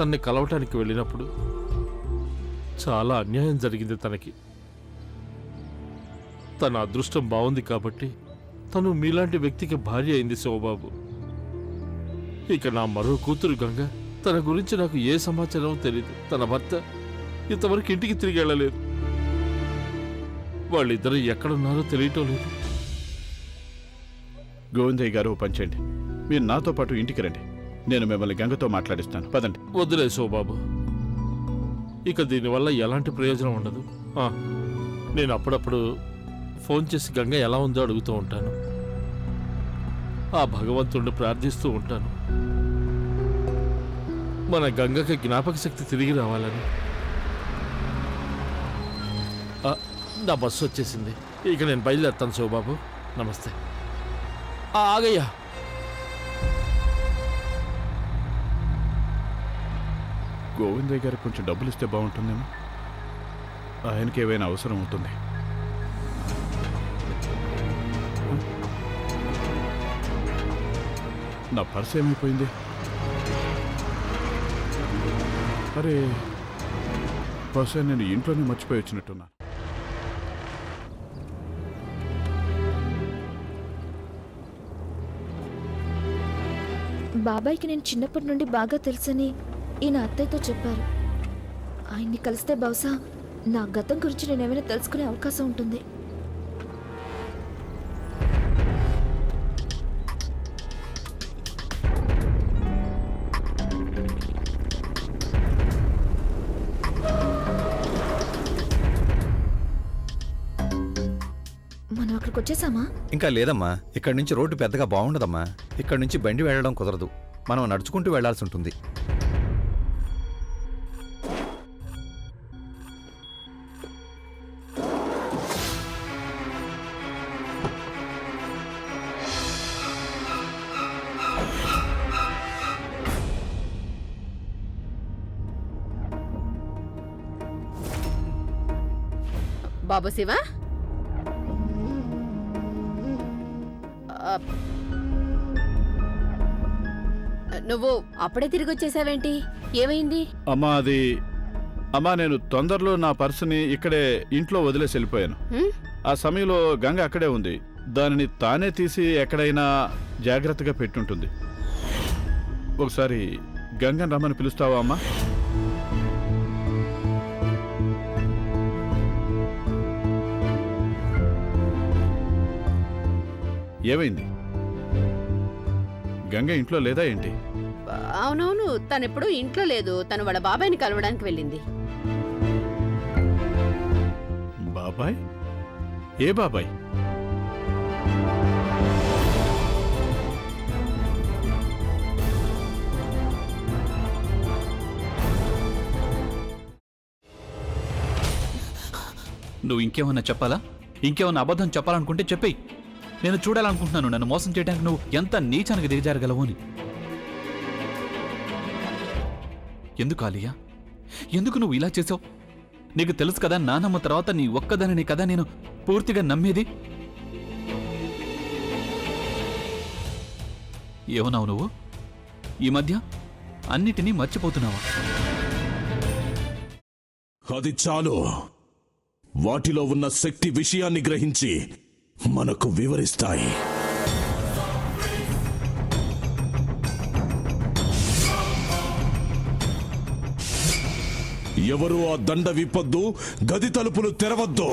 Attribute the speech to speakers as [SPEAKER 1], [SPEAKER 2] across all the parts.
[SPEAKER 1] తనని కలవటానికి వెళ్ళినప్పుడు చాలా అన్యాయం జరిగింది తనకి. తన అదృష్టం బాగుంది కాబట్టి తను మీలాంటి వ్యక్తికి భార్య అయింది శివబాబు. ఇక నా మరో కూతురు గంగ, తన గురించి నాకు ఏ సమాచారం తెలియదు. తన భర్త ఇంతవరకు ఇంటికి తిరిగి వెళ్ళలేదు. వాళ్ళిద్దరూ ఎక్కడున్నారో తెలియటం లేదు.
[SPEAKER 2] గోవిందయ్య గారు పంచండి, మీరు నాతో పాటు ఇంటికి రండి. నేను మిమ్మల్ని గంగతో మాట్లాడిస్తాను. పదండి.
[SPEAKER 1] వద్దులే శివబాబు, ఇక దీనివల్ల ఎలాంటి ప్రయోజనం ఉండదు. నేను అప్పుడప్పుడు ఫోన్ చేసి గంగ ఎలా ఉందో అడుగుతూ ఉంటాను. ఆ భగవంతుడిని ప్రార్థిస్తూ ఉంటాను, మన గంగకి జ్ఞాపక శక్తి తిరిగి రావాలని. నా బస్సు వచ్చేసింది, ఇక నేను బయలుదేరుతాను శివబాబు. నమస్తే. ఆగయ్యా,
[SPEAKER 2] గోవిందయ్య గారికి కొంచెం డబ్బులు ఇస్తే బాగుంటుందేమో. ఆయనకి ఏవైనా అవసరం ఉంటుంది. నా పర్స్ ఏమైపోయింది? అరే, పర్స్ నేను ఇంట్లోనే మర్చిపోయి వచ్చినట్టున్నా.
[SPEAKER 3] బాబాయ్కి నేను చిన్నప్పటి నుండి బాగా తెలుసని ఈయన అత్తయ్యతో చెప్పారు. ఆయన్ని కలిస్తే బహుశా నా గతం గురించి నేనేమైనా తెలుసుకునే అవకాశం ఉంటుంది. మనం అక్కడికి వచ్చేసామా?
[SPEAKER 4] ఇంకా లేదమ్మా, ఇక్కడి నుంచి రోడ్డు పెద్దగా బాగుండదమ్మా. ఇక్కడి నుంచి బండి వెళ్ళడం కుదరదు, మనం నడుచుకుంటూ వెళ్లాల్సి ఉంటుంది.
[SPEAKER 5] బాబు శివ, నువ్వు అప్పుడే తిరిగి వచ్చేసావేంటి? ఏమైంది?
[SPEAKER 2] అమ్మా, నేను తొందరలో నా పర్సుని ఇక్కడే ఇంట్లో వదిలేసి వెళ్ళిపోయాను. ఆ సమయంలో గంగ అక్కడే ఉంది. దానిని తానే తీసి ఎక్కడైనా జాగ్రత్తగా పెట్టుంటుంది. ఒకసారి గంగని రమ్మని పిలుస్తావా అమ్మా? ఏమైంది? గంగ ఇంట్లో లేదా ఏంటి?
[SPEAKER 5] అవునవును, తనెప్పుడు ఇంట్లో లేదు. తను వాళ్ళ బాబాయ్ని కలవడానికి వెళ్ళింది.
[SPEAKER 2] బాబాయ్? ఏ బాబాయ్?
[SPEAKER 6] నువ్వు ఇంకేమన్నా చెప్పాలా? ఇంకేమన్నా అబద్ధం చెప్పాలనుకుంటే చెప్పేయి. నేను చూడాలనుకుంటున్నాను నన్ను మోసం చేయడానికి నువ్వు ఎంత నీచానికి దిగజారగలవు అని. ఎందుకు ఆలియా, ఎందుకు నువ్వు ఇలా చేసావు? నీకు తెలుసు కదా, నానమ్మ తర్వాత నీ ఒక్కదానిని కదా నేను పూర్తిగా నమ్మేది. ఏమన్నావు నువ్వు? ఈ మధ్య అన్నిటినీ మర్చిపోతున్నావా?
[SPEAKER 7] అది చాలు. వాటిలో ఉన్న శక్తి విషయాన్ని గ్రహించి మనకు వివరిస్తాయి. ఎవరు ఆ దండ విప్పొద్దు, గది తలుపులు తెరవద్దు.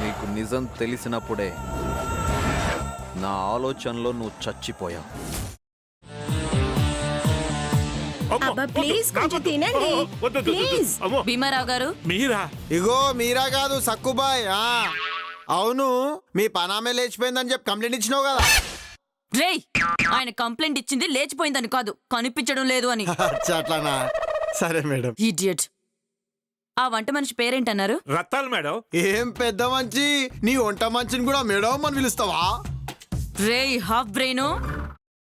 [SPEAKER 4] నీకు నిజం తెలిసినప్పుడే నా ఆలోచనలో నువ్వు చచ్చిపోయావు.
[SPEAKER 5] ప్లీజ్ కొంచెం తినండి.
[SPEAKER 8] భీమారావు గారు,
[SPEAKER 9] ఇగో మీరా కాదు సక్కుబాయ్.
[SPEAKER 8] అవును మీ పనామే లేచిపోయిందని చెప్పి కంప్లైంట్ ఇచ్చినావు కదా.
[SPEAKER 9] రేయ్ ఆయన కంప్లైంట్ ఇచ్చింది లేచిపోయిందని కాదు, కనిపించడం లేదు అని.
[SPEAKER 8] అచ్చా, అట్లానా? సరే మేడం.
[SPEAKER 9] ఇడియట్. ఆ వంట మనిషి పేరేంటన్నారు?
[SPEAKER 10] రత్తాలు మేడం.
[SPEAKER 8] ఏం పెద్ద మంచి, నీ వంట మంచిని కూడా మేడం అని పిలుస్తావా?
[SPEAKER 9] రేయ్ హాఫ్ బ్రెయిన్,